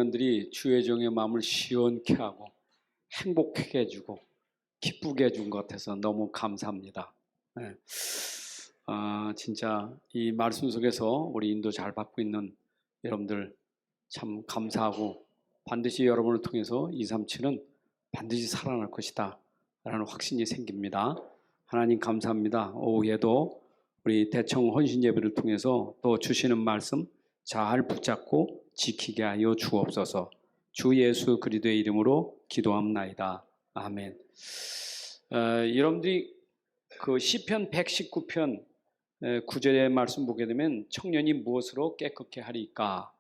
청년들이 주의 종의 마음을 시원케 하고 행복하게 해주고 기쁘게 해준 것 같아서 너무 감사합니다. 네. 진짜 이 말씀 속에서 우리 인도 잘 받고 있는 여러분들 참 감사하고 반드시 여러분을 통해서 237은 반드시 살아날 것이다 라는 확신이 생깁니다. 하나님 감사합니다. 오후에도 우리 대청 헌신 예배를 통해서 또 주시는 말씀 잘 붙잡고 지키게 하여 주옵소서. 주 예수 그리스도의 이름으로 기도합나이다. 아멘. 여러분들이 그 시편 119편 9절의 말씀 보게 되면 청년이 무엇으로 깨끗게 하리까?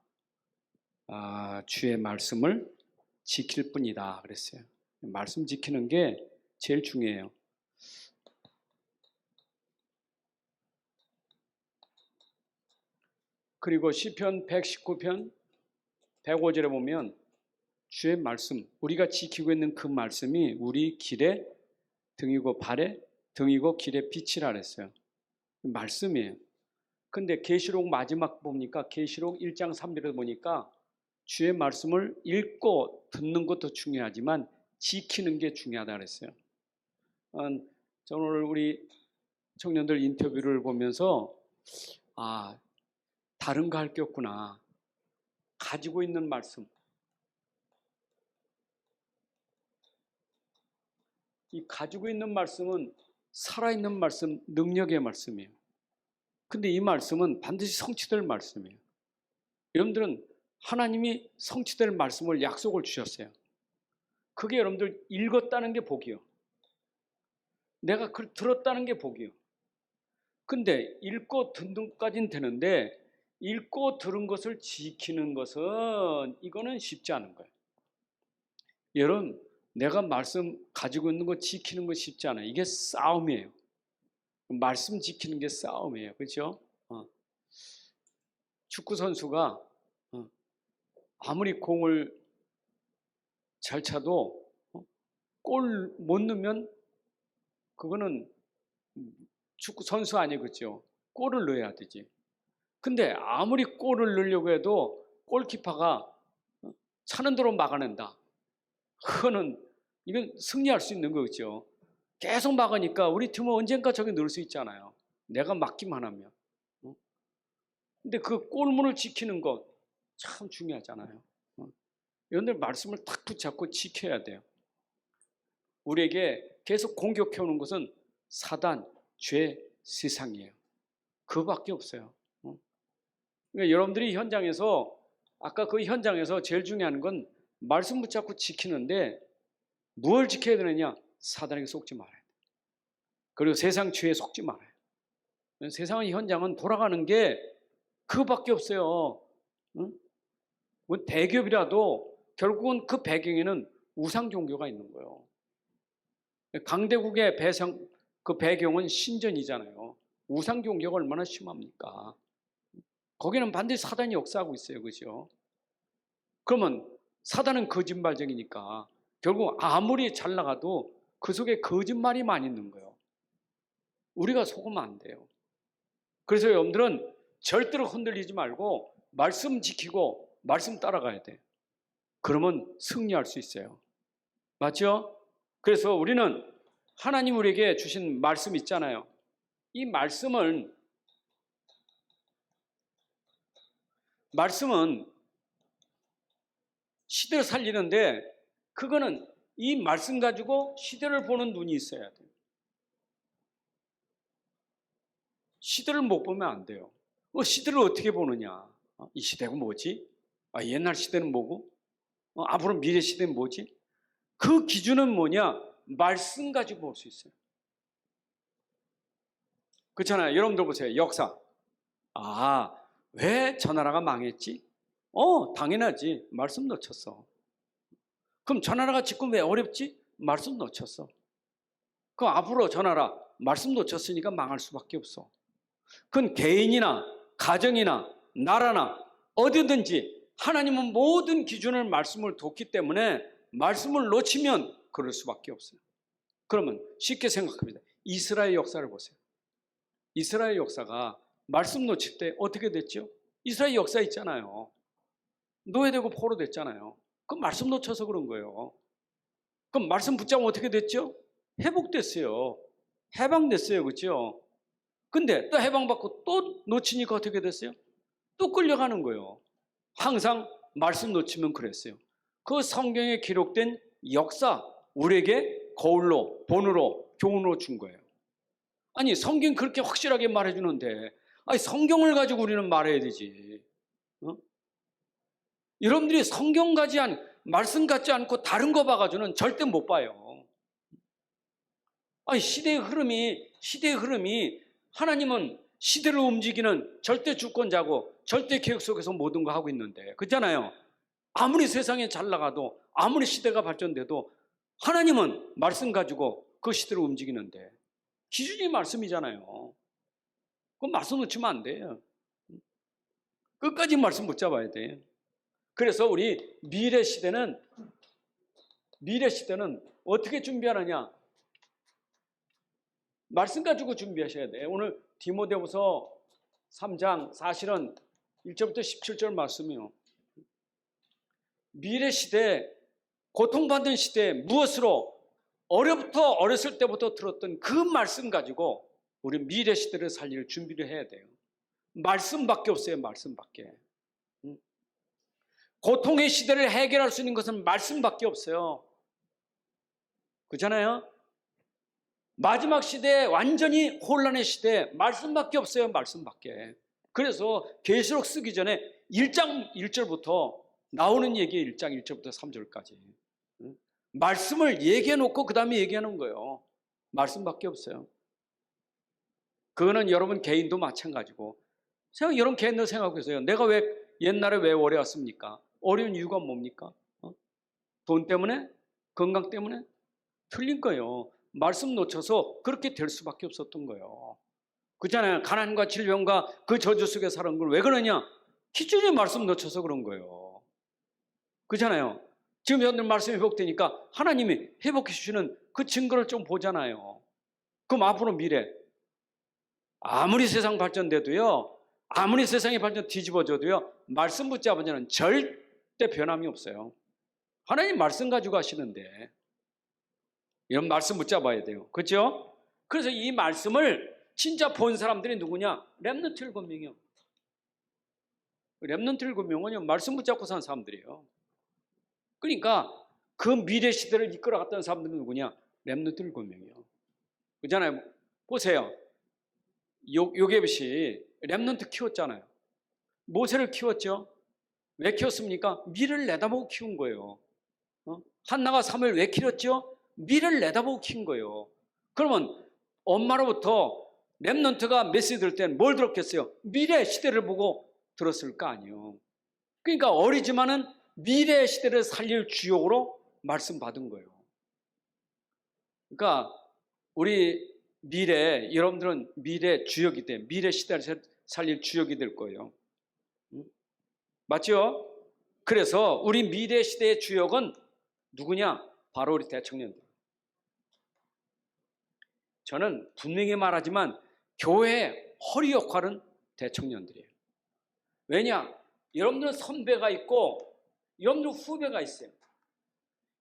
주의 말씀을 지킬 뿐이다 그랬어요. 말씀 지키는 게 제일 중요해요. 그리고 시편 119편 105절에 보면 주의 말씀, 우리가 지키고 있는 그 말씀이 우리 길에 등이고 발에 등이고 길에 빛이라 그랬어요. 말씀이에요. 근데 계시록 마지막 보니까 계시록 1장 3절에 보니까 주의 말씀을 읽고 듣는 것도 중요하지만 지키는 게 중요하다 그랬어요. 저는 오늘 우리 청년들 인터뷰를 보면서 다른 거 할 게 없구나. 가지고 있는 말씀. 이 가지고 있는 말씀은 살아있는 말씀, 능력의 말씀이에요. 근데 이 말씀은 반드시 성취될 말씀이에요. 여러분들은 하나님이 성취될 말씀을 약속을 주셨어요. 그게 여러분들 읽었다는 게 복이요. 내가 들었다는 게 복이요. 근데 읽고 듣는 것까지는 되는데 읽고 들은 것을 지키는 것은 이거는 쉽지 않은 거예요. 여러분, 내가 말씀 가지고 있는 거 지키는 거 쉽지 않아요. 이게 싸움이에요. 말씀 지키는 게 싸움이에요. 그렇죠? 축구 선수가 아무리 공을 잘 차도 골 못 넣으면 그거는 축구 선수 아니겠죠. 골을 넣어야 되지. 근데 아무리 골을 넣으려고 해도 골키퍼가 차는 대로 막아낸다. 이건 승리할 수 있는 거겠죠. 계속 막으니까 우리 팀은 언젠가 저기 넣을 수 있잖아요. 내가 막기만 하면. 근데 그 골문을 지키는 것 참 중요하잖아요. 여러분들 말씀을 탁 붙잡고 지켜야 돼요. 우리에게 계속 공격해오는 것은 사단, 죄, 세상이에요. 그거밖에 없어요. 그러니까 여러분들이 현장에서 아까 그 현장에서 제일 중요한 건 말씀 붙잡고 지키는데 뭘 지켜야 되느냐? 사단에게 속지 말아야 돼. 그리고 세상 죄에 속지 말아야 돼. 세상의 현장은 돌아가는 게 그거밖에 없어요. 대기업이라도 결국은 그 배경에는 우상 종교가 있는 거예요. 강대국의 그 배경은 신전이잖아요. 우상 종교가 얼마나 심합니까? 거기는 반드시 사단이 역사하고 있어요. 그죠? 그러면 사단은 거짓말쟁이니까 결국 아무리 잘 나가도 그 속에 거짓말이 많이 있는 거예요. 우리가 속으면 안 돼요. 그래서 여러분들은 절대로 흔들리지 말고 말씀 지키고 말씀 따라가야 돼. 그러면 승리할 수 있어요. 맞죠? 그래서 우리는 하나님 우리에게 주신 말씀 있잖아요. 이 말씀은 시대를 살리는데 그거는 이 말씀 가지고 시대를 보는 눈이 있어야 돼요. 시대를 못 보면 안 돼요. 시대를 어떻게 보느냐? 이 시대가 뭐지? 옛날 시대는 뭐고? 앞으로 미래 시대는 뭐지? 그 기준은 뭐냐? 말씀 가지고 볼 수 있어요. 그렇잖아요. 여러분들 보세요. 역사. 왜 저 나라가 망했지? 당연하지. 말씀 놓쳤어. 그럼 저 나라가 지금 왜 어렵지? 말씀 놓쳤어. 그럼 앞으로 저 나라 말씀 놓쳤으니까 망할 수밖에 없어. 그건 개인이나 가정이나 나라나 어디든지 하나님은 모든 기준을 말씀을 뒀기 때문에 말씀을 놓치면 그럴 수밖에 없어요. 그러면 쉽게 생각합니다. 이스라엘 역사를 보세요. 이스라엘 역사가 말씀 놓칠 때 어떻게 됐죠? 이스라엘 역사 있잖아요. 노예되고 포로됐잖아요. 그럼 말씀 놓쳐서 그런 거예요. 그럼 말씀 붙잡으면 어떻게 됐죠? 회복됐어요. 해방됐어요. 그렇죠? 근데 또 해방받고 또 놓치니까 어떻게 됐어요? 또 끌려가는 거예요. 항상 말씀 놓치면 그랬어요. 그 성경에 기록된 역사 우리에게 거울로, 본으로, 교훈으로 준 거예요. 아니 성경 그렇게 확실하게 말해주는데 아니 성경을 가지고 우리는 말해야 되지. 여러분들이 성경 말씀 같지 않고 다른 거 봐가지고는 절대 못 봐요. 아니 시대의 흐름이 하나님은 시대를 움직이는 절대 주권자고 절대 계획 속에서 모든 거 하고 있는데 그렇잖아요. 아무리 세상에 잘 나가도 아무리 시대가 발전돼도 하나님은 말씀 가지고 그 시대를 움직이는데 기준이 말씀이잖아요. 그럼 말씀 놓치면 안 돼요. 끝까지 말씀 붙잡아야 돼요. 그래서 우리 미래 시대는 어떻게 준비하느냐? 말씀 가지고 준비하셔야 돼요. 오늘 디모데후서 3장 사실은 1절부터 17절 말씀이요. 미래 시대, 고통받는 시대 무엇으로 어렸을 때부터 들었던 그 말씀 가지고 우리 미래 시대를 살릴 준비를 해야 돼요. 말씀밖에 없어요. 말씀밖에. 고통의 시대를 해결할 수 있는 것은 말씀밖에 없어요. 그렇잖아요? 마지막 시대 완전히 혼란의 시대 말씀밖에 없어요. 말씀밖에. 그래서 계시록 쓰기 전에 1장 1절부터 나오는 얘기 1장 1절부터 3절까지 말씀을 얘기해 놓고 그 다음에 얘기하는 거예요. 말씀밖에 없어요. 그거는 여러분 개인도 마찬가지고 여러분 개인도 생각하고 계세요. 내가 옛날에 왜 어려웠습니까? 어려운 이유가 뭡니까? 돈 때문에? 건강 때문에? 틀린 거예요. 말씀 놓쳐서 그렇게 될 수밖에 없었던 거예요. 그렇잖아요. 가난과 질병과 그 저주 속에 사는 걸 왜 그러냐? 기준이 말씀 놓쳐서 그런 거예요. 그렇잖아요. 지금 여러분들 말씀이 회복되니까 하나님이 회복해 주시는 그 증거를 좀 보잖아요. 그럼 앞으로 미래 아무리 세상 발전돼도요, 아무리 세상이 발전 뒤집어져도요, 말씀 붙잡으면 절대 변함이 없어요. 하나님 말씀 가지고 하시는데 이런 말씀 붙잡아야 돼요. 그렇죠? 그래서 이 말씀을 진짜 본 사람들이 누구냐? 렘넌트 7명이요. 렘넌트 7명은요, 말씀 붙잡고 산 사람들이에요. 그러니까 그 미래 시대를 이끌어갔던 사람들은 누구냐? 렘넌트 7명이요. 그렇잖아요. 보세요. 요게벳이 렘넌트 키웠잖아요. 모세를 키웠죠. 왜 키웠습니까? 미래를 내다보고 키운 거예요. 한나가 사무엘 왜 키웠죠? 미래를 내다보고 키운 거예요. 그러면 엄마로부터 렘넌트가 메시지 들을 때는 뭘 들었겠어요? 미래 시대를 보고 들었을 거 아니에요. 그러니까 어리지만은 미래 시대를 살릴 주역으로 말씀 받은 거예요. 그러니까 우리 여러분들은 미래 주역이 돼. 미래 시대를 살릴 주역이 될 거예요. 맞죠? 그래서 우리 미래 시대의 주역은 누구냐? 바로 우리 대청년들. 저는 분명히 말하지만 교회의 허리 역할은 대청년들이에요. 왜냐? 여러분들은 선배가 있고 여러분들 후배가 있어요.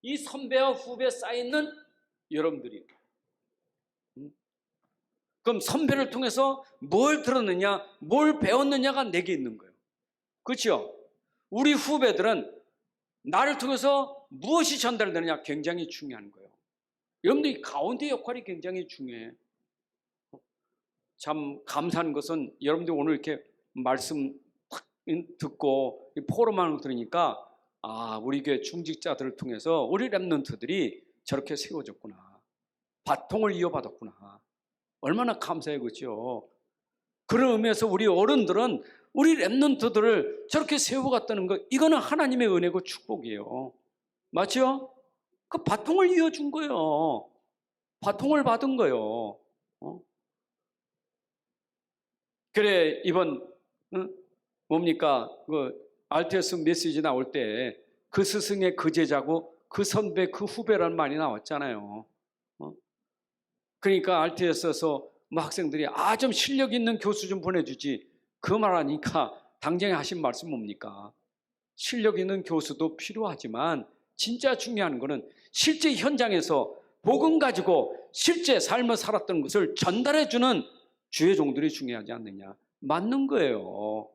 이 선배와 후배 쌓여있는 여러분들이에요. 그럼 선배를 통해서 뭘 들었느냐, 뭘 배웠느냐가 내게 있는 거예요. 그렇죠? 우리 후배들은 나를 통해서 무엇이 전달되느냐 굉장히 중요한 거예요. 여러분들 이 가운데 역할이 굉장히 중요해요. 참 감사한 것은 여러분들 오늘 이렇게 말씀 듣고 포럼하는 거 들으니까 우리 교회 중직자들을 통해서 우리 렘넌트들이 저렇게 세워졌구나. 바통을 이어받았구나. 얼마나 감사해요. 그렇죠? 그런 의미에서 우리 어른들은 우리 렘넌트들을 저렇게 세워갔다는 거 이거는 하나님의 은혜고 축복이에요. 맞죠? 그 바통을 이어준 거예요. 바통을 받은 거예요. 그래 이번 뭡니까 그 RTS 메시지 나올 때 그 스승의 그 제자고 그 선배 그 후배라는 말이 나왔잖아요. 그러니까 RTS에서 뭐 학생들이 좀 실력 있는 교수 좀 보내주지 그 말하니까 당장에 하신 말씀 뭡니까? 실력 있는 교수도 필요하지만 진짜 중요한 거는 실제 현장에서 복음 가지고 실제 삶을 살았던 것을 전달해주는 주의 종들이 중요하지 않느냐. 맞는 거예요.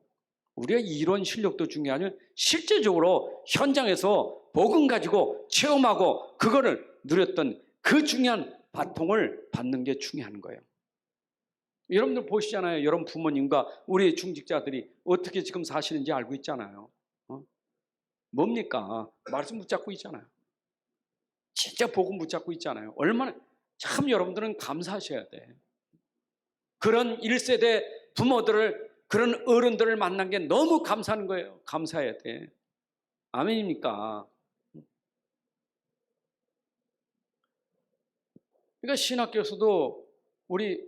우리가 이론 실력도 중요하냐, 실제적으로 현장에서 복음 가지고 체험하고 그거를 누렸던 그 중요한 바통을 받는 게 중요한 거예요. 여러분들 보시잖아요. 여러분 부모님과 우리 중직자들이 어떻게 지금 사시는지 알고 있잖아요. 뭡니까? 말씀 붙잡고 있잖아요. 진짜 복음 붙잡고 있잖아요. 얼마나 참 여러분들은 감사하셔야 돼. 그런 1세대 부모들을, 그런 어른들을 만난 게 너무 감사한 거예요. 감사해야 돼. 아멘입니까? 그러니까 신학교에서도 우리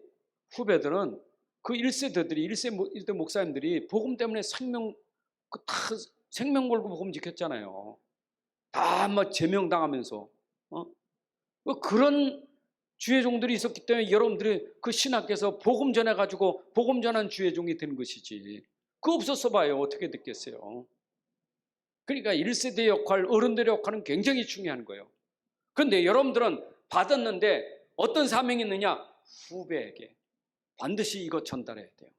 후배들은 그 1세대들이, 1세 목사님들이 복음 때문에 다 생명 걸고 복음 지켰잖아요. 다 막 제명당하면서. 그런 주의 종들이 있었기 때문에 여러분들이 그 신학교에서 복음 전해가지고 복음 전한 주의 종이 된 것이지. 그거 없었어 봐요. 어떻게 됐겠어요? 그러니까 1세대 역할, 어른들의 역할은 굉장히 중요한 거예요. 그런데 여러분들은 받았는데 어떤 사명이 있느냐? 후배에게 반드시 이거 전달해야 돼요.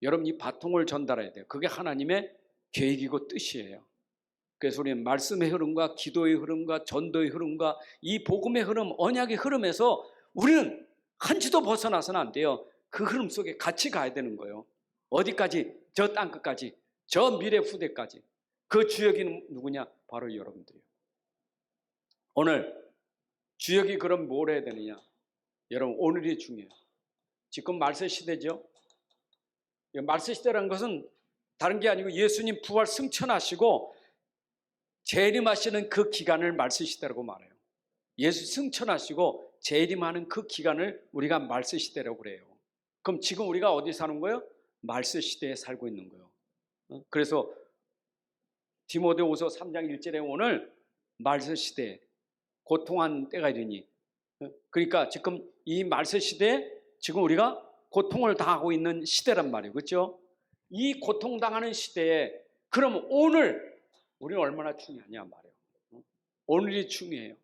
여러분 이 바통을 전달해야 돼요. 그게 하나님의 계획이고 뜻이에요. 그래서 우리는 말씀의 흐름과 기도의 흐름과 전도의 흐름과 이 복음의 흐름, 언약의 흐름에서 우리는 한치도 벗어나서는 안 돼요. 그 흐름 속에 같이 가야 되는 거예요. 어디까지? 저 땅끝까지, 저 미래 후대까지. 그 주역이 누구냐? 바로 여러분들이에요. 오늘 주역이 그럼 뭘 해야 되느냐? 여러분 오늘이 중요해요. 지금 말세 시대죠. 말세 시대라는 것은 다른 게 아니고 예수님 부활 승천하시고 재림하시는 그 기간을 말세 시대라고 말해요. 예수 승천하시고 재림하는 그 기간을 우리가 말세 시대라고 그래요. 그럼 지금 우리가 어디 사는 거예요? 말세 시대에 살고 있는 거예요. 그래서 디모데후서 3장 1절에 오늘 말세 시대에 고통한 때가 이르니, 그러니까 지금 이 말세 시대에 지금 우리가 고통을 당하고 있는 시대란 말이에요. 그렇죠? 이 고통당하는 시대에 그럼 오늘 우리는 얼마나 중요하냐 말이에요. 오늘이 중요해요.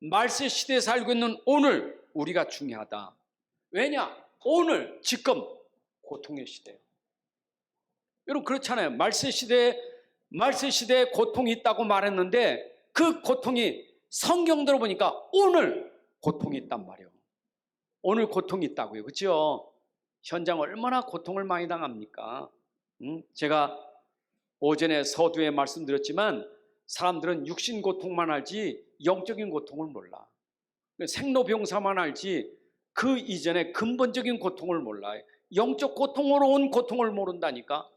말세 시대에 살고 있는 오늘 우리가 중요하다. 왜냐? 오늘 지금 고통의 시대예요. 여러분 그렇잖아요. 말세 시대에 고통이 있다고 말했는데 그 고통이 성경 들어보니까 오늘 고통이 있단 말이에요. 오늘 고통이 있다고요. 그렇죠? 현장 얼마나 고통을 많이 당합니까? 제가 오전에 서두에 말씀드렸지만 사람들은 육신 고통만 알지 영적인 고통을 몰라. 생로병사만 알지 그 이전에 근본적인 고통을 몰라요. 영적 고통으로 온 고통을 모른다니까.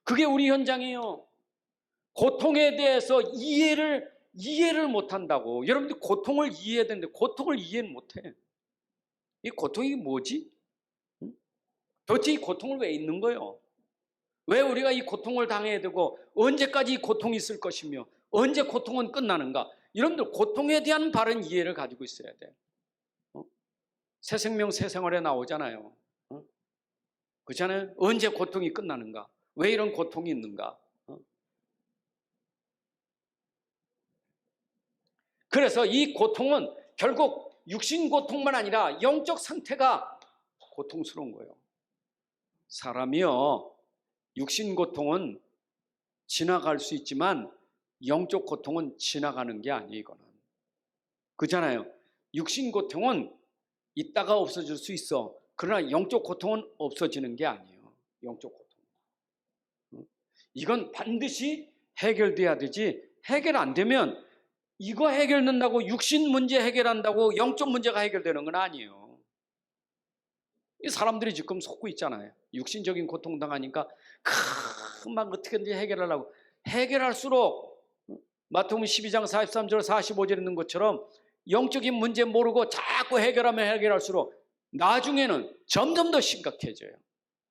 그게 우리 현장이에요. 고통에 대해서 이해를 못한다고. 여러분들 고통을 이해해야 되는데 고통을 이해는 못해. 이 고통이 뭐지? 도대체 이 고통을 왜 있는 거예요? 왜 우리가 이 고통을 당해야 되고 언제까지 이 고통이 있을 것이며 언제 고통은 끝나는가? 여러분들 고통에 대한 바른 이해를 가지고 있어야 돼. 새 생명 새 생활에 나오잖아요. 그렇잖아요. 언제 고통이 끝나는가? 왜 이런 고통이 있는가? 그래서 이 고통은 결국 육신 고통만 아니라 영적 상태가 고통스러운 거예요. 사람이요, 육신 고통은 지나갈 수 있지만 영적 고통은 지나가는 게 아니에요. 이거는 그렇잖아요. 육신 고통은 있다가 없어질 수 있어. 그러나 영적 고통은 없어지는 게 아니에요. 영적 고통 이건 반드시 해결돼야 되지. 해결 안 되면 이거 해결된다고 육신 문제 해결한다고 영적 문제가 해결되는 건 아니에요. 이 사람들이 지금 속고 있잖아요. 육신적인 고통 당하니까 막 어떻게든지 해결하려고. 해결할수록 마태복음 12장 43절 45절에 있는 것처럼 영적인 문제 모르고 자꾸 해결하면 해결할수록 나중에는 점점 더 심각해져요.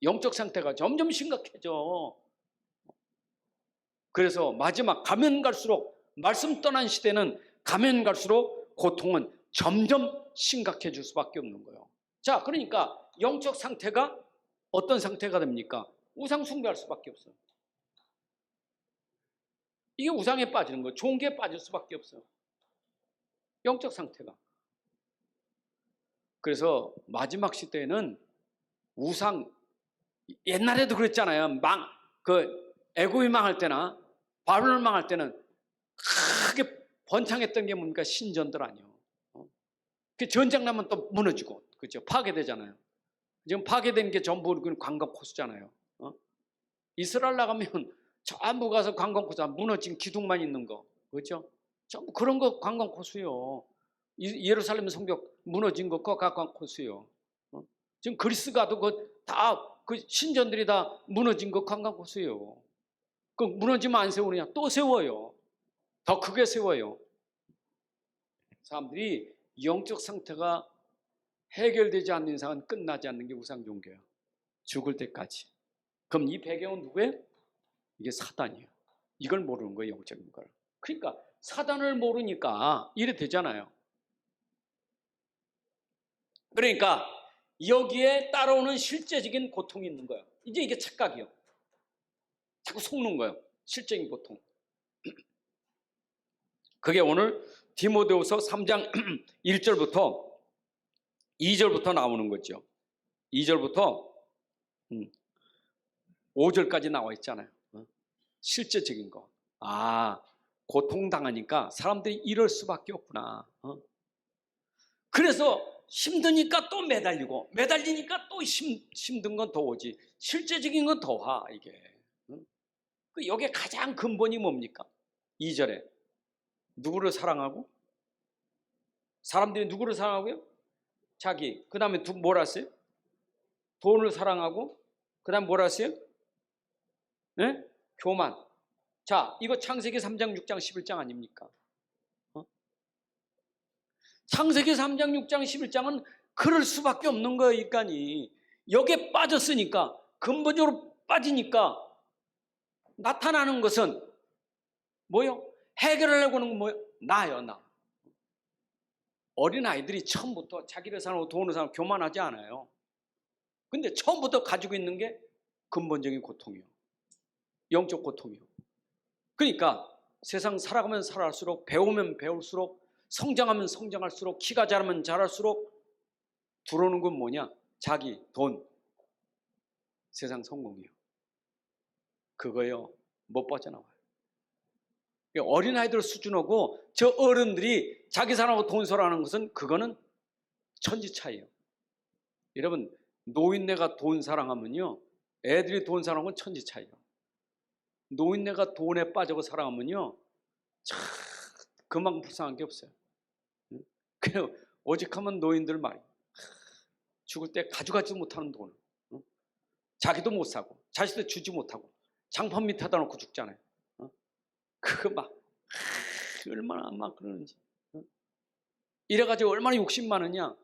영적 상태가 점점 심각해져. 그래서 마지막 가면 갈수록, 말씀 떠난 시대는 가면 갈수록 고통은 점점 심각해질 수밖에 없는 거예요. 자, 그러니까 영적 상태가 어떤 상태가 됩니까? 우상 숭배할 수밖에 없어요. 이게 우상에 빠지는 거예요. 좋은 게 빠질 수밖에 없어요. 영적 상태가. 그래서 마지막 시대에는 우상, 옛날에도 그랬잖아요. 애굽이 망할 때나 바벨론 망할 때는 크게 번창했던 게 뭡니까? 신전들 아니에요. 그 전쟁 나면 또 무너지고, 그렇죠? 파괴되잖아요. 지금 파괴된 게 전부 관광 코스잖아요. 이스라엘 나가면 전부 가서 관광 코스, 무너진 기둥만 있는 거, 그렇죠? 전부 그런 거 관광 코스요. 예루살렘 성벽 무너진 거 그거 관광 코스요. 지금 그리스 가도 그 신전들이 다 무너진 거 관광 코스요. 그 무너지면 안 세우느냐? 또 세워요. 더 크게 세워요. 사람들이 영적 상태가 해결되지 않는 이상은 끝나지 않는 게 우상 종교예요. 죽을 때까지. 그럼 이 배경은 누구예요? 이게 사단이에요. 이걸 모르는 거예요, 영적인 걸. 그러니까 사단을 모르니까 이래 되잖아요. 그러니까 여기에 따라오는 실제적인 고통이 있는 거예요. 이제 이게 착각이에요. 자꾸 속는 거예요. 실제적인 고통. 그게 오늘 디모데후서 3장 1절부터 2절부터 나오는 거죠. 2절부터 5절까지 나와 있잖아요. 실제적인 거. 고통당하니까 사람들이 이럴 수밖에 없구나. 그래서 힘드니까 또 매달리니까 또 힘든 건 더 오지. 실제적인 건 더 와, 이게. 여기에 가장 근본이 뭡니까? 2절에 누구를 사랑하고? 사람들이 누구를 사랑하고요? 자기. 그 다음에 뭘 하세요? 돈을 사랑하고, 그 다음에 뭘 하세요? 네? 교만. 자, 이거 창세기 3장, 6장, 11장 아닙니까? 창세기 3장, 6장, 11장은 그럴 수밖에 없는 거니까 여기에 빠졌으니까, 근본적으로 빠지니까 나타나는 것은 뭐요? 해결하려고 하는 건 뭐요? 나요, 나. 어린아이들이 처음부터 자기를 사랑하고 돈을 사랑하고 교만하지 않아요. 근데 처음부터 가지고 있는 게 근본적인 고통이요. 영적 고통이요. 그러니까 세상 살아가면 살아갈수록, 배우면 배울수록, 성장하면 성장할수록, 키가 자라면 자랄수록 들어오는 건 뭐냐? 자기, 돈, 세상 성공이요. 그거요, 못 빠져나와요. 어린아이들 수준하고 저 어른들이 자기 사랑하고 돈 사랑하는 것은 그거는 천지 차이예요. 여러분, 노인네가 돈 사랑하면요, 애들이 돈 사랑하는 건 천지 차이예요. 노인네가 돈에 빠지고 사랑하면요, 참 그만큼 불쌍한 게 없어요. 그냥 오직하면 노인들 말이 죽을 때 가져가지 못하는 돈을 자기도 못 사고 자식도 주지 못하고 장판 밑에다 놓고 죽잖아요. 그거 얼마나 막 그러는지. 이래가지고 얼마나 욕심 많으냐.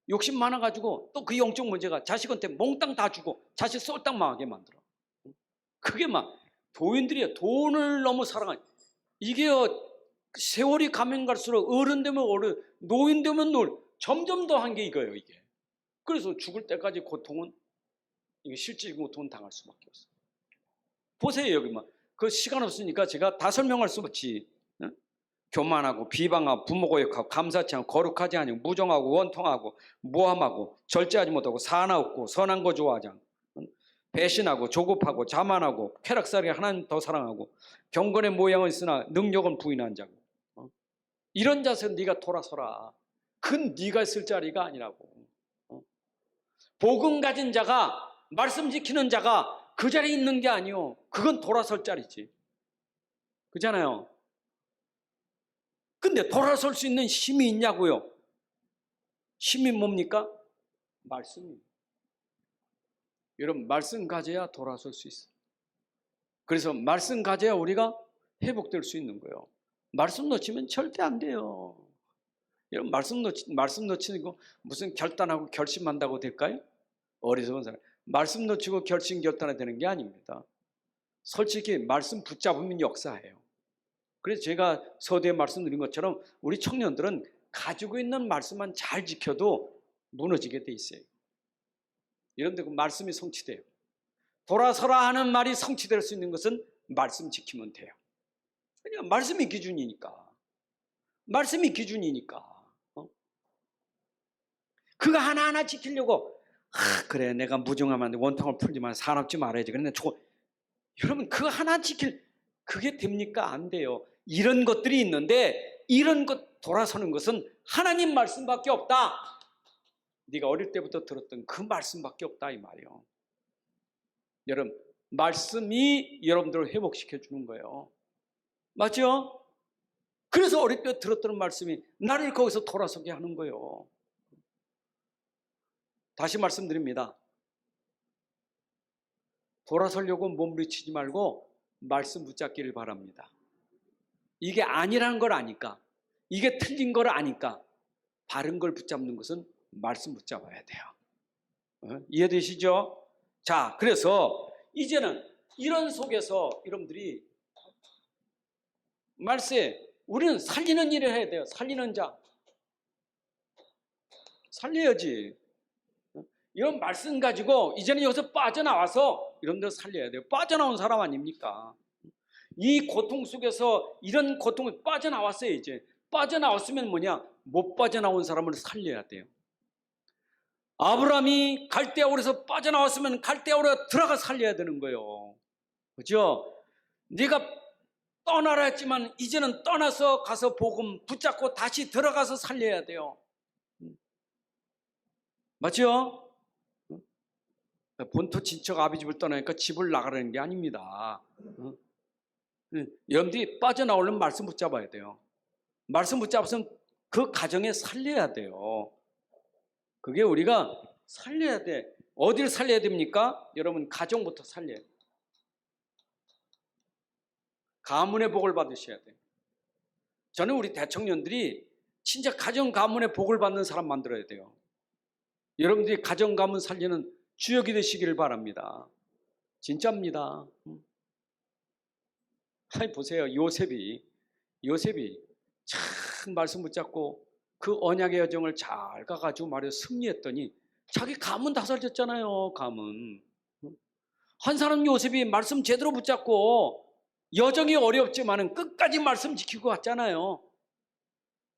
욕심 많아가지고 또 그 영적 문제가 자식한테 몽땅 다 주고 자식 쏠딱 망하게 만들어. 그게 도인들이 돈을 너무 사랑하니, 이게요, 세월이 가면 갈수록 어른 되면 어른, 노인 되면 노인, 점점 더 한 게 이거예요, 이게. 그래서 죽을 때까지 고통은, 이게 실질적인 고통은 당할 수밖에 없어요. 보세요, 여기 그 시간 없으니까 제가 다 설명할 수 없지. 교만하고 비방하고 부모 고역하고 감사치 않고 거룩하지 않고 무정하고 원통하고 모함하고 절제하지 못하고 사나 없고 선한 거 좋아하지 않고 배신하고 조급하고 자만하고 쾌락사하게 하나님 더 사랑하고 경건의 모양은 있으나 능력은 부인한 자고. 이런 자세는 네가 돌아서라. 그건 네가 있을 자리가 아니라고. 복음 가진 자가, 말씀 지키는 자가 그 자리에 있는 게 아니요, 그건 돌아설 자리지. 그잖아요. 근데 돌아설 수 있는 힘이 있냐고요? 힘이 뭡니까? 말씀입니다. 여러분, 말씀 가져야 돌아설 수 있어요. 그래서 말씀 가져야 우리가 회복될 수 있는 거예요. 말씀 놓치면 절대 안 돼요. 여러분, 말씀 놓치는 거 무슨 결단하고 결심한다고 될까요? 어리석은 사람. 말씀 놓치고 결단이 되는 게 아닙니다. 솔직히 말씀 붙잡으면 역사예요. 그래서 제가 서두에 말씀드린 것처럼 우리 청년들은 가지고 있는 말씀만 잘 지켜도 무너지게 돼 있어요. 여러분들 그 말씀이 성취돼요. 돌아서라 하는 말이 성취될 수 있는 것은 말씀 지키면 돼요. 그냥 말씀이 기준이니까. 말씀이 기준이니까. 그거 하나하나 지키려고 그래 내가 무정하면 원통을 풀지만 사납지 말아야지. 그런데 여러분 그거 하나 지킬 그게 됩니까? 안 돼요. 이런 것들이 있는데 이런 것 돌아서는 것은 하나님 말씀밖에 없다. 네가 어릴 때부터 들었던 그 말씀밖에 없다 이 말이에요. 여러분 말씀이 여러분들을 회복시켜 주는 거예요. 맞죠? 그래서 어릴 때 들었던 말씀이 나를 거기서 돌아서게 하는 거예요. 다시 말씀드립니다. 돌아서려고 몸부림치지 말고 말씀 붙잡기를 바랍니다. 이게 아니라는 걸 아니까, 이게 틀린 걸 아니까 바른 걸 붙잡는 것은 말씀 붙잡아야 돼요. 이해되시죠? 자, 그래서 이제는 이런 속에서 여러분들이 말세 우리는 살리는 일을 해야 돼요. 살리는 자. 살려야지. 이런 말씀 가지고 이제는 여기서 빠져나와서 여러분들 살려야 돼요. 빠져나온 사람 아닙니까? 이 고통 속에서 이런 고통을 빠져나왔어요. 이제 빠져나왔으면 뭐냐? 못 빠져나온 사람을 살려야 돼요. 아브라함이 갈대아우르에서 빠져나왔으면 갈대아우르에 들어가 살려야 되는 거예요. 그렇죠? 네가 떠나라 했지만 이제는 떠나서 가서 복음 붙잡고 다시 들어가서 살려야 돼요. 맞죠? 본토 친척 아비집을 떠나니까 집을 나가라는 게 아닙니다. 여러분들이 빠져나오려면 말씀 붙잡아야 돼요. 말씀 붙잡아서 그 가정에 살려야 돼요. 그게 우리가 살려야 돼. 어디를 살려야 됩니까? 여러분 가정부터 살려야 돼요. 가문의 복을 받으셔야 돼요. 저는 우리 대청년들이 진짜 가정 가문의 복을 받는 사람 만들어야 돼요. 여러분들이 가정 가문 살리는 주역이 되시기를 바랍니다. 진짜입니다. 아니 보세요. 요셉이 참 말씀 붙잡고 그 언약의 여정을 잘 가가지고 말이야 승리했더니 자기 가문 다 살렸잖아요. 가문. 한 사람 요셉이 말씀 제대로 붙잡고 여정이 어렵지만은 끝까지 말씀 지키고 갔잖아요.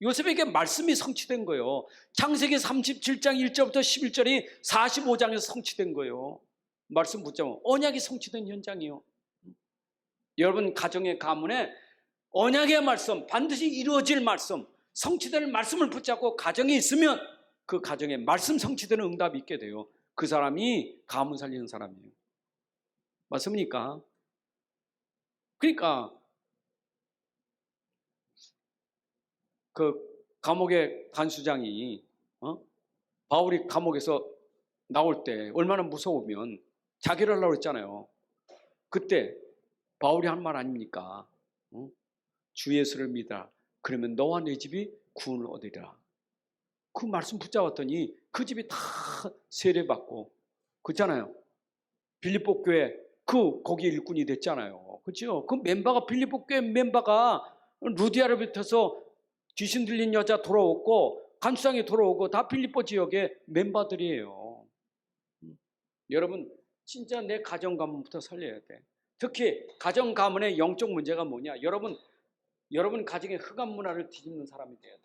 요셉에게 말씀이 성취된 거예요. 창세기 37장 1절부터 11절이 45장에서 성취된 거예요. 말씀 붙잡으면 언약이 성취된 현장이에요. 여러분 가정의 가문에 언약의 말씀, 반드시 이루어질 말씀, 성취될 말씀을 붙잡고 가정에 있으면 그 가정에 말씀 성취되는 응답이 있게 돼요. 그 사람이 가문 살리는 사람이에요. 맞습니까? 그러니까 그 감옥의 간수장이 바울이 감옥에서 나올 때 얼마나 무서우면 자결을 하려고 했잖아요. 그때 바울이 한 말 아닙니까? 주 예수를 믿어라. 그러면 너와 내 집이 구원을 얻으리라. 그 말씀 붙잡았더니 그 집이 다 세례받고 그렇잖아요. 빌립보 교회 거기 일꾼이 됐잖아요. 그렇죠? 그 멤버가 빌립보 교회 멤버가 루디아를 비롯해서 귀신 들린 여자 돌아오고 간수장이 돌아오고 다 필리포 지역의 멤버들이에요. 여러분 진짜 내 가정 가문부터 살려야 돼. 특히 가정 가문의 영적 문제가 뭐냐? 여러분 가정의 흑암 문화를 뒤집는 사람이 돼야 돼.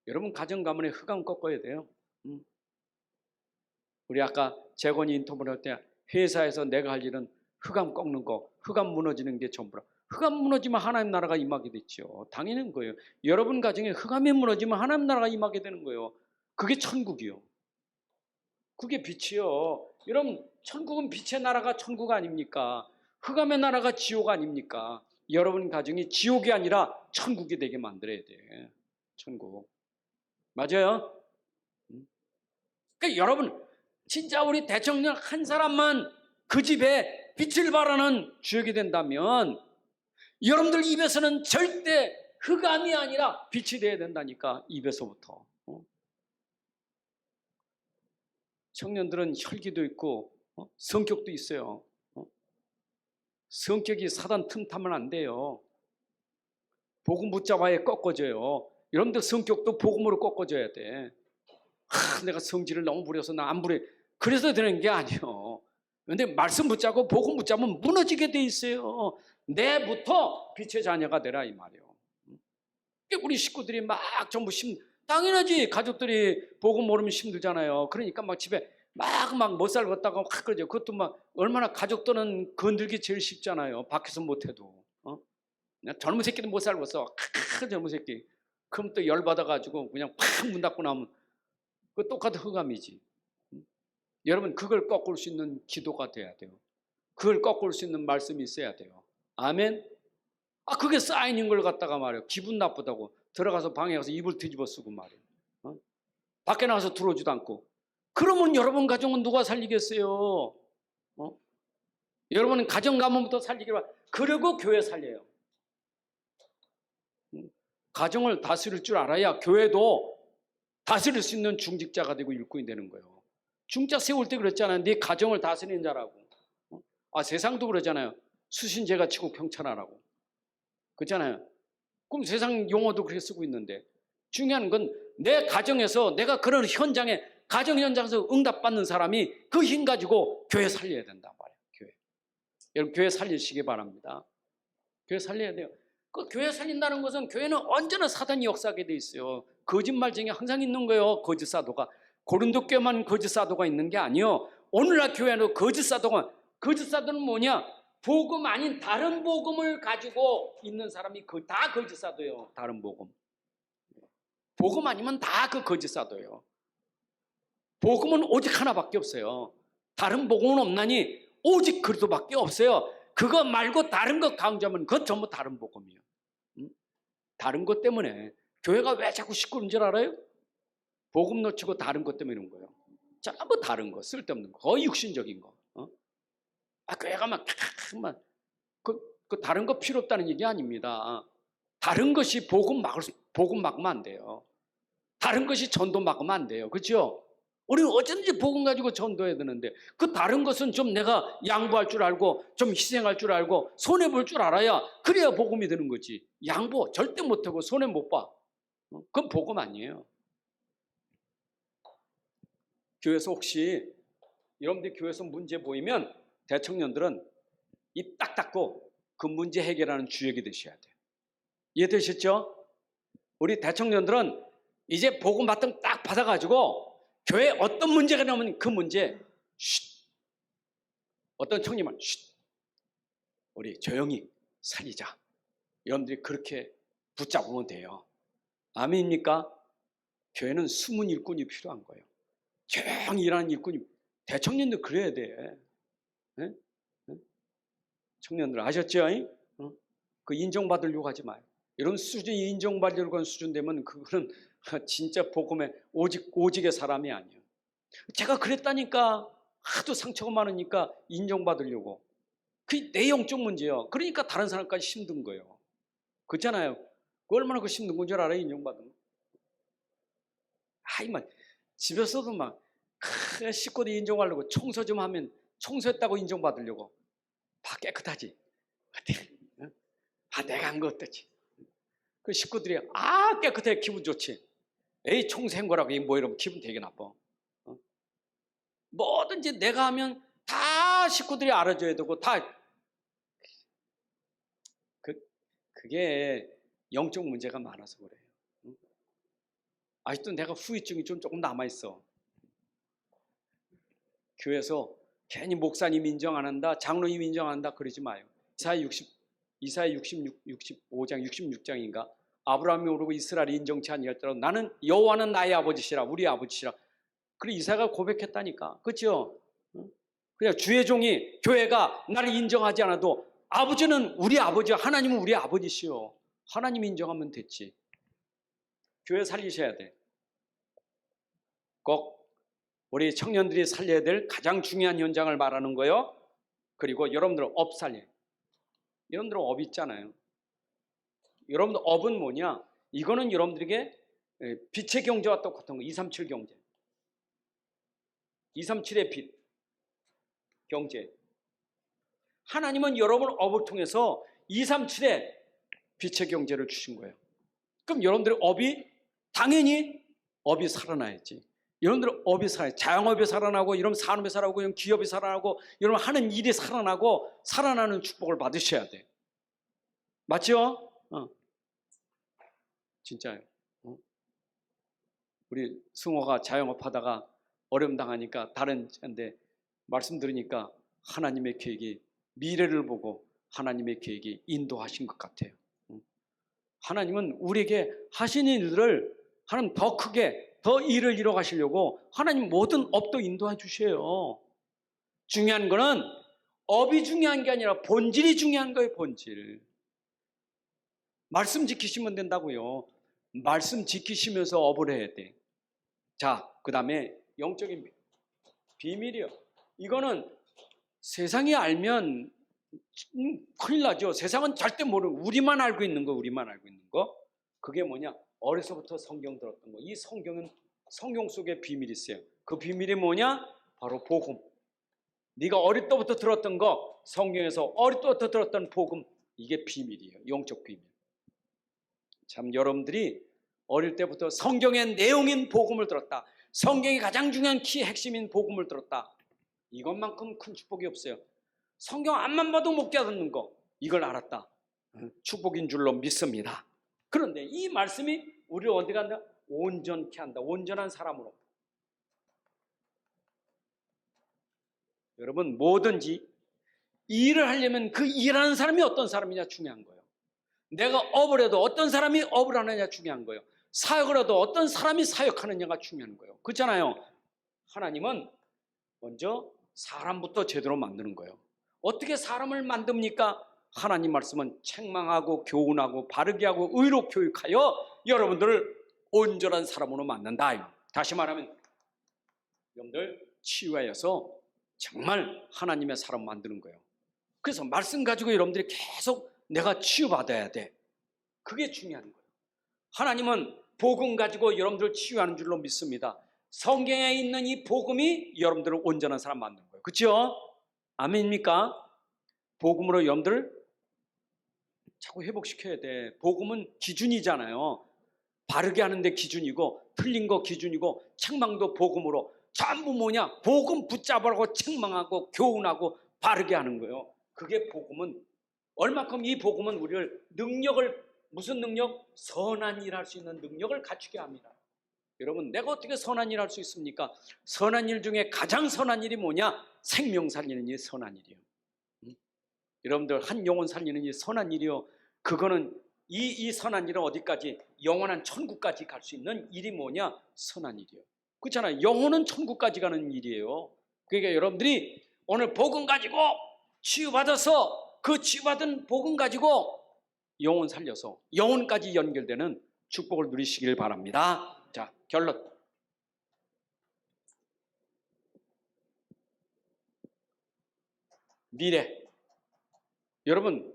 여러분 가정 가문의 흑암 꺾어야 돼요. 우리 아까 재건이 인터뷰를 할 때 회사에서 내가 할 일은 흑암 꺾는 거, 흑암 무너지는 게 전부라. 흑암 무너지면 하나님 나라가 임하게 됐죠. 당연한 거예요. 여러분 가정에 흑암이 무너지면 하나님 나라가 임하게 되는 거예요. 그게 천국이요. 그게 빛이요. 여러분 천국은 빛의 나라가 천국 아닙니까? 흑암의 나라가 지옥 아닙니까? 여러분 가정이 지옥이 아니라 천국이 되게 만들어야 돼. 천국. 맞아요? 그러니까 여러분 진짜 우리 대청년 한 사람만 그 집에 빛을 발하는 주역이 된다면 여러분들 입에서는 절대 흑암이 아니라 빛이 돼야 된다니까. 입에서부터. 청년들은 혈기도 있고 성격도 있어요. 성격이 사단 틈타면 안 돼요. 복음 붙잡아야 꺾어져요. 여러분들 성격도 복음으로 꺾어져야 돼. 내가 성질을 너무 부려서 나 안 부려. 그래서 되는 게 아니에요. 그런데 말씀 붙잡고 복음 붙잡으면 무너지게 돼 있어요. 내부터 빛의 자녀가 되라 이 말이에요. 우리 식구들이 막 전부 당연하지. 가족들이 복음 모르면 힘들잖아요. 그러니까 막 집에 막 못 살겠다고 확 그러죠. 그것도 막 얼마나 가족들은 건들기 제일 쉽잖아요. 밖에서 못해도. 젊은 새끼도 못 살겠어. 젊은 새끼. 그럼 또 열받아가지고 그냥 팍 문 닫고 나면 그 똑같은 흑암이지. 여러분 그걸 꺾을 수 있는 기도가 돼야 돼요. 그걸 꺾을 수 있는 말씀이 있어야 돼요. 아멘. 그게 쌓이는 걸 갖다가 말이에요. 기분 나쁘다고 들어가서 방에 가서 이불 뒤집어 쓰고 말이에요. 밖에 나가서 들어오지도 않고. 그러면 여러분 가정은 누가 살리겠어요? 여러분은 가정 가문부터 살리기로 그리고 교회 살려요. 가정을 다스릴 줄 알아야 교회도 다스릴 수 있는 중직자가 되고 일꾼이 되는 거예요. 중자 세울 때 그랬잖아요. 네 가정을 다스리는 자라고. 세상도 그러잖아요. 수신제가 치고 평천하라고. 그렇잖아요. 그럼 세상 용어도 그렇게 쓰고 있는데 중요한 건 내 가정에서 내가 그런 현장에 가정 현장에서 응답받는 사람이 그 힘 가지고 교회 살려야 된단 말이에요. 교회. 여러분 교회 살리시기 바랍니다. 교회 살려야 돼요. 그 교회 살린다는 것은 교회는 언제나 사단이 역사하게 돼 있어요. 거짓말쟁이 항상 있는 거예요. 거짓 사도가. 고린도 교회만 거짓 사도가 있는 게 아니에요. 오늘날 교회는 거짓 사도는 뭐냐? 복음 아닌 다른 복음을 가지고 있는 사람이 다 거짓 사도예요. 다른 복음. 복음 아니면 다 그 거짓 사도예요. 복음은 오직 하나밖에 없어요. 다른 복음은 없나니 오직 그리스도밖에 없어요. 그거 말고 다른 것 강조하면 그것 전부 다른 복음이에요. 다른 것 때문에 교회가 왜 자꾸 시끄러운 줄 알아요? 복음 놓치고 다른 것 때문에 이런 거예요. 전부 다른 거, 쓸데없는 거, 거의 육신적인 거. 교회가 막 다른 거 필요 없다는 얘기 아닙니다. 다른 것이 복음 막으면 안 돼요. 다른 것이 전도 막으면 안 돼요. 그렇죠? 우리는 어쩐지 복음 가지고 전도해야 되는데 그 다른 것은 좀 내가 양보할 줄 알고 좀 희생할 줄 알고 손해볼 줄 알아야 그래야 복음이 되는 거지. 양보 절대 못하고 손해 못 봐. 그건 복음 아니에요. 교회에서 혹시 여러분들 교회에서 문제 보이면 대청년들은 입 딱 닫고 그 문제 해결하는 주역이 되셔야 돼요. 이해되셨죠? 우리 대청년들은 이제 복음 받던 딱 받아가지고 교회에 어떤 문제가 나오면 그 문제 어떤 청년은 우리 조용히 살리자. 여러분들이 그렇게 붙잡으면 돼요. 아멘입니까? 교회는 숨은 일꾼이 필요한 거예요. 조용히 일하는 일꾼이. 대청년도 그래야 돼. 네? 청년들 아셨죠? 그 인정받으려고 하지 마요. 이런 수준이 인정받으려고 하는 수준 되면 그거는 진짜 복음의 오직의 사람이 아니에요. 제가 그랬다니까. 하도 상처가 많으니까 인정받으려고. 그게 내 영적 문제예요. 그러니까 다른 사람까지 힘든 거예요. 그렇잖아요. 그 얼마나 그 힘든 건 줄 알아요? 인정받으면. 집에서도 막 식구들 인정하려고 청소 좀 하면 청소했다고 인정받으려고. 깨끗하지. 내가 한 거 어떠지? 그 식구들이 깨끗해 기분 좋지. 에이 청소한 거라고 뭐 이러면 기분 되게 나빠. 뭐든지 내가 하면 다 식구들이 알아줘야 되고 다 그게 영적 문제가 많아서 그래요. 아직도 내가 후유증이 좀 조금 남아있어. 교회에서 괜히 목사님 인정 안 한다, 장로님 인정 안 한다 그러지 마요. 이사야 65장 66장인가 아브라함이 오르고 이스라엘이 인정치 아니할지라도 나는 여호와는 나의 아버지시라 우리 아버지시라. 그래 이사야가 고백했다니까. 그렇죠? 그냥 주의 종이 교회가 나를 인정하지 않아도 아버지는 우리 아버지, 하나님은 우리 아버지시오. 하나님 인정하면 됐지. 교회 살리셔야 돼. 꼭 우리 청년들이 살려야 될 가장 중요한 현장을 말하는 거예요. 그리고 여러분들 업 살려요. 여러분들 업 있잖아요. 여러분들 업은 뭐냐? 이거는 여러분들에게 빛의 경제와 똑같은 거. 237 경제. 237의 빛 경제. 하나님은 여러분 업을 통해서 237의 빛의 경제를 주신 거예요. 그럼 여러분들의 업이 당연히 업이 살아나야지. 여러분들 업이 살아나고, 자영업이 살아나고, 이러면 산업이 살아나고, 이러면 기업이 살아나고, 여러분 하는 일이 살아나고, 살아나는 축복을 받으셔야 돼. 맞죠? 진짜요. 우리 승호가 자영업 하다가 어려움 당하니까 다른 데인데 말씀 들으니까 하나님의 계획이, 미래를 보고 하나님의 계획이 인도하신 것 같아요. 하나님은 우리에게 하시는 일들을 하나님 더 크게, 더 일을 이뤄 가시려고 하나님 모든 업도 인도해 주셔요. 중요한 거는 업이 중요한 게 아니라 본질이 중요한 거예요. 본질. 말씀 지키시면 된다고요. 말씀 지키시면서 업을 해야 돼. 자, 그 다음에 영적인 비밀이요. 이거는 세상이 알면 큰일 나죠. 세상은 절대 모르고 우리만 알고 있는 거, 우리만 알고 있는 거. 그게 뭐냐? 어려서부터 성경 들었던 거. 이 성경은 성경 속에 비밀이 있어요. 그 비밀이 뭐냐? 바로 복음. 네가 어릴 때부터 들었던 거, 성경에서 어릴 때부터 들었던 복음, 이게 비밀이에요. 영적 비밀. 참 여러분들이 어릴 때부터 성경의 내용인 복음을 들었다. 성경이 가장 중요한 키 핵심인 복음을 들었다. 이것만큼 큰 축복이 없어요. 성경 앞만 봐도 못 깨닫는 거, 이걸 알았다. 축복인 줄로 믿습니다. 그런데 이 말씀이 우리를 어디 간다? 온전케 한다. 온전한 사람으로. 여러분, 뭐든지 일을 하려면 그 일하는 사람이 어떤 사람이냐 중요한 거예요. 내가 업을 해도 어떤 사람이 업을 하느냐 중요한 거예요. 사역을 해도 어떤 사람이 사역하느냐가 중요한 거예요. 그렇잖아요. 하나님은 먼저 사람부터 제대로 만드는 거예요. 어떻게 사람을 만듭니까? 하나님 말씀은 책망하고 교훈하고 바르게 하고 의로 교육하여 여러분들을 온전한 사람으로 만든다. 다시 말하면 여러분들 치유하여서 정말 하나님의 사람 만드는 거예요. 그래서 말씀 가지고 여러분들이 계속 내가 치유받아야 돼. 그게 중요한 거예요. 하나님은 복음 가지고 여러분들을 치유하는 줄로 믿습니다. 성경에 있는 이 복음이 여러분들을 온전한 사람 만드는 거예요. 그렇죠? 아멘입니까? 복음으로 여러분들을 자꾸 회복시켜야 돼. 복음은 기준이잖아요. 바르게 하는데 기준이고, 틀린 거 기준이고, 책망도 복음으로. 전부 뭐냐? 복음 붙잡으라고 책망하고 교훈하고 바르게 하는 거예요. 그게 복음은, 얼마큼 이 복음은 우리를 능력을, 무슨 능력? 선한 일 할 수 있는 능력을 갖추게 합니다. 여러분, 내가 어떻게 선한 일 할 수 있습니까? 선한 일 중에 가장 선한 일이 뭐냐? 생명 살리는 일이 선한 일이에요. 여러분들, 한 영혼 살리는 일이 선한 일이요. 그거는 이 선한 일은 어디까지? 영원한 천국까지 갈 수 있는 일이 뭐냐? 선한 일이에요. 그렇잖아요. 영혼은 천국까지 가는 일이에요. 그러니까 여러분들이 오늘 복음 가지고 치유받아서 그 치유받은 복음 가지고 영혼 살려서 영혼까지 연결되는 축복을 누리시길 바랍니다. 자, 결론. 미래. 여러분,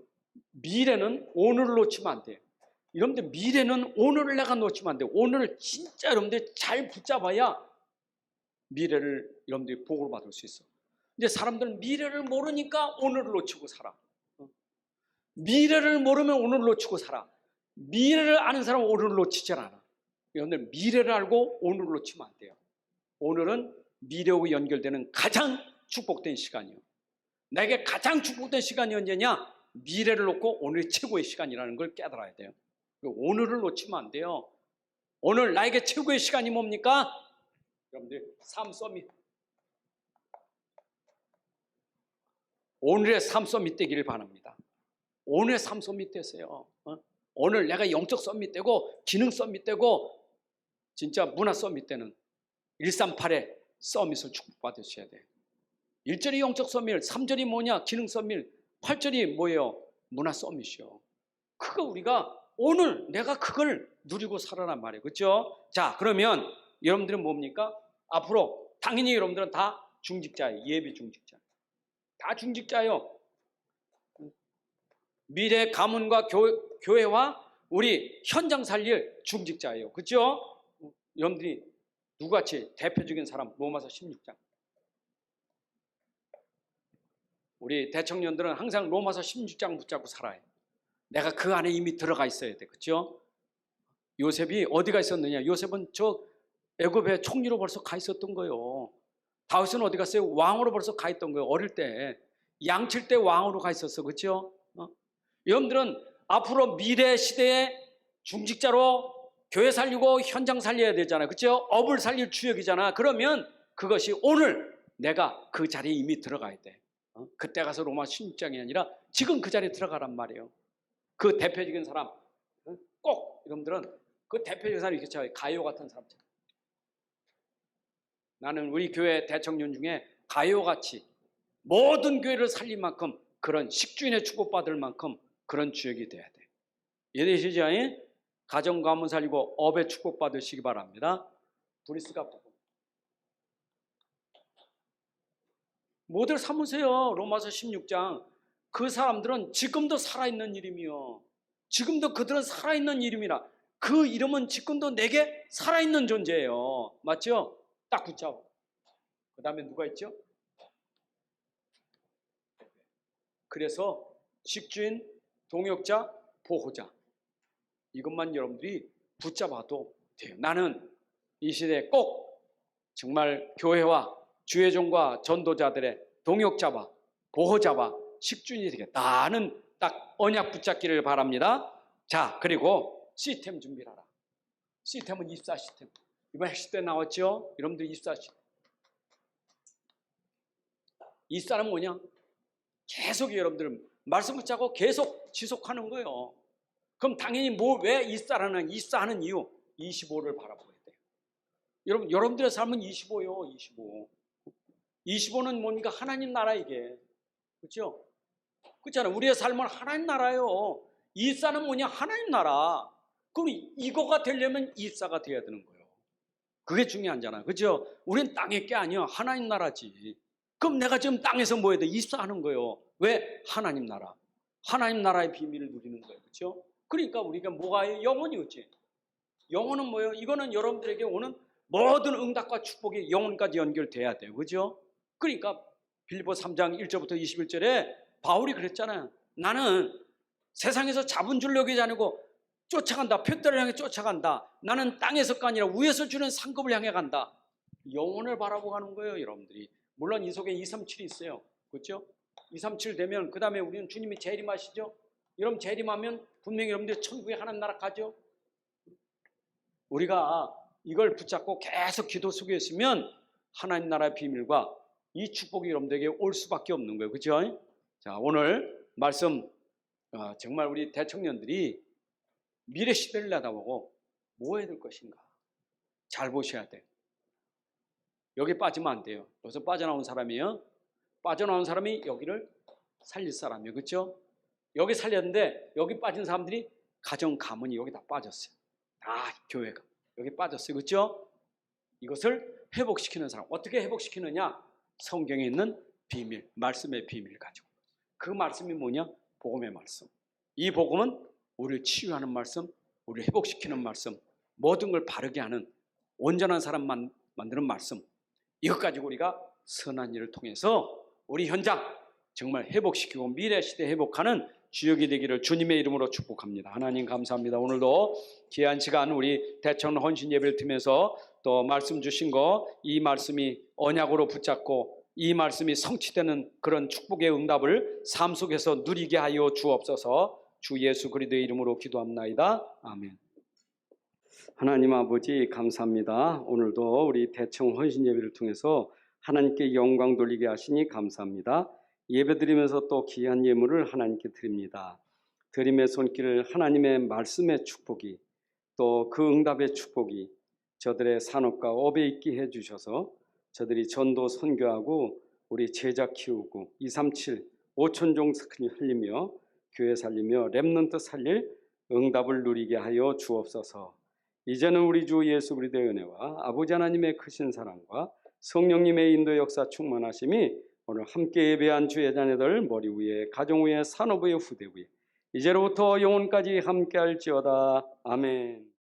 미래는 오늘을 놓치면 안 돼요. 여러분들, 미래는 오늘을 내가 놓치면 안 돼요. 오늘을 진짜 여러분들 잘 붙잡아야 미래를 여러분들이 복을 받을 수 있어. 근데 사람들은 미래를 모르니까 오늘을 놓치고 살아. 미래를 모르면 오늘을 놓치고 살아. 미래를 아는 사람은 오늘을 놓치질 않아. 여러분들, 미래를 알고 오늘을 놓치면 안 돼요. 오늘은 미래하고 연결되는 가장 축복된 시간이에요. 내게 가장 축복된 시간이 언제냐? 미래를 놓고 오늘이 최고의 시간이라는 걸 깨달아야 돼요. 오늘을 놓치면 안 돼요. 오늘 나에게 최고의 시간이 뭡니까? 여러분들, 삶 서밋. 오늘의 삶 서밋 되기를 바랍니다. 오늘의 삶 서밋 되세요. 오늘 내가 영적 서밋 되고 기능 서밋 되고 진짜 문화 서밋 되는 138의 서밋을 축복받으셔야 돼요. 1절이 영적 서밋, 3절이 뭐냐? 기능 서밋, 8절이 뭐예요? 문화 서밋이요. 그거 우리가 오늘 내가 그걸 누리고 살아란 말이에요. 그렇죠? 자, 그러면 여러분들은 뭡니까? 앞으로 당연히 여러분들은 다 중직자예요. 예비 중직자. 다 중직자예요. 미래 가문과 교회와 우리 현장 살릴 중직자예요. 그렇죠? 여러분들이 누구같이 대표적인 사람, 로마서 16장. 우리 대청년들은 항상 로마서 16장 붙잡고 살아요. 내가 그 안에 이미 들어가 있어야 돼. 그렇죠? 요셉이 어디가 있었느냐? 요셉은 저 애굽에 총리로 벌써 가 있었던 거예요. 다윗은 어디 갔어요? 왕으로 벌써 가 있던 거예요. 어릴 때 양칠 때 왕으로 가 있었어. 그렇죠? 여러분들은 앞으로 미래 시대에 중직자로 교회 살리고 현장 살려야 되잖아요. 그렇죠? 업을 살릴 주역이잖아. 그러면 그것이 오늘 내가 그 자리에 이미 들어가야 돼. 그때 가서 로마 16장이 아니라 지금 그 자리에 들어가란 말이에요. 그 대표적인 사람, 꼭 여러분들은 그 대표적인 사람이 있겠죠. 가요 같은 사람. 나는 우리 교회 대청년 중에 가요같이 모든 교회를 살릴 만큼 그런 식주인의 축복받을 만큼 그런 주역이 돼야 돼. 이해되시죠? 가정 가문 살리고 업에 축복받으시기 바랍니다. 브리스가 보고 모델 삼으세요. 로마서 16장. 그 사람들은 지금도 살아있는 이름이요. 지금도 그들은 살아있는 이름이라. 그 이름은 지금도 내게 살아있는 존재예요. 맞죠? 딱 붙잡아. 그 다음에 누가 있죠? 그래서 식주인, 동역자, 보호자. 이것만 여러분들이 붙잡아도 돼요. 나는 이 시대에 꼭 정말 교회와 주의 종과 전도자들의 동역자와 보호자와 식주인이 되겠다. 나는 딱 언약 붙잡기를 바랍니다. 자, 그리고 시스템 준비하라. 시스템은 입사 시스템. 이번 핵시 때 나왔죠? 여러분들 입사 시스템. 입사는 뭐냐? 계속 여러분들 말씀 붙잡고 계속 지속하는 거예요. 그럼 당연히 왜 입사하는 이유 25를 바라보게 돼요. 여러분들의 삶은 25요. 25. 25는 뭡니까? 하나님 나라 이게. 그렇죠? 그렇잖아요. 우리의 삶은 하나님 나라요. 입사는 뭐냐? 하나님 나라. 그럼 이거가 되려면 입사가 돼야 되는 거예요. 그게 중요하잖아요. 그렇죠? 우리는 땅의 게 아니야. 하나님 나라지. 그럼 내가 지금 땅에서 뭐 해야 돼? 입사하는 거예요. 왜? 하나님 나라. 하나님 나라의 비밀을 누리는 거예요. 그렇죠? 그러니까 우리가 뭐가 영혼이 있지. 영혼은 뭐예요? 이거는 여러분들에게 오는 모든 응답과 축복이 영혼까지 연결돼야 돼요. 그렇죠? 그러니까 빌립보 3장 1절부터 21절에 바울이 그랬잖아요. 나는 세상에서 잡은 줄 여기지 않고 쫓아간다. 표대를 향해 쫓아간다. 나는 땅에서가 아니라 위에서 주는 상급을 향해 간다. 영혼을 바라보고 가는 거예요. 여러분들이. 물론 이 속에 237이 있어요. 그렇죠? 237 되면 그 다음에 우리는 주님이 재림하시죠. 여러분 재림하면 분명히 여러분들 천국에 하나님 나라 가죠. 우리가 이걸 붙잡고 계속 기도 속에 있으면 하나님 나라의 비밀과 이 축복이 여러분들에게 올 수밖에 없는 거예요. 그렇죠? 자, 오늘 말씀 정말 우리 대청년들이 미래 시대를 내다보고 뭐 해야 될 것인가 잘 보셔야 돼요. 여기 빠지면 안 돼요. 여기서 빠져나온 사람이에요. 빠져나온 사람이 여기를 살릴 사람이에요. 그렇죠? 여기 살렸는데 여기 빠진 사람들이 가정 가문이 여기 다 빠졌어요. 다 교회가 여기 빠졌어요. 그렇죠? 이것을 회복시키는 사람. 어떻게 회복시키느냐? 성경에 있는 비밀, 말씀의 비밀을 가지고. 그 말씀이 뭐냐? 복음의 말씀. 이 복음은 우리를 치유하는 말씀, 우리를 회복시키는 말씀, 모든 걸 바르게 하는 온전한 사람 만드는 말씀. 이것 가지고 우리가 선한 일을 통해서 우리 현장 정말 회복시키고 미래 시대 회복하는 주역이 되기를 주님의 이름으로 축복합니다. 하나님 감사합니다. 오늘도 귀한 시간 우리 대청년 헌신 예배를 통해서 또 말씀 주신 거 이 말씀이 언약으로 붙잡고 이 말씀이 성취되는 그런 축복의 응답을 삶 속에서 누리게 하여 주옵소서. 주 예수 그리스도의 이름으로 기도합나이다. 아멘. 하나님 아버지 감사합니다. 오늘도 우리 대청 헌신 예배를 통해서 하나님께 영광 돌리게 하시니 감사합니다. 예배드리면서 또 귀한 예물을 하나님께 드립니다. 드림의 손길을 하나님의 말씀의 축복이 또 그 응답의 축복이 저들의 산업과 업에 있게 해주셔서 저들이 전도 선교하고 우리 제자 키우고 237 5천종 흘리며 교회 살리며 렘넌트 살릴 응답을 누리게 하여 주옵소서. 이제는 우리 주 예수 그리스도의 은혜와 아버지 하나님의 크신 사랑과 성령님의 인도 역사 충만하심이 오늘 함께 예배한 주의 자녀들 머리 위에 가정 위에 산업 위에 후대 위에 이제로부터 영원까지 함께할지어다. 아멘.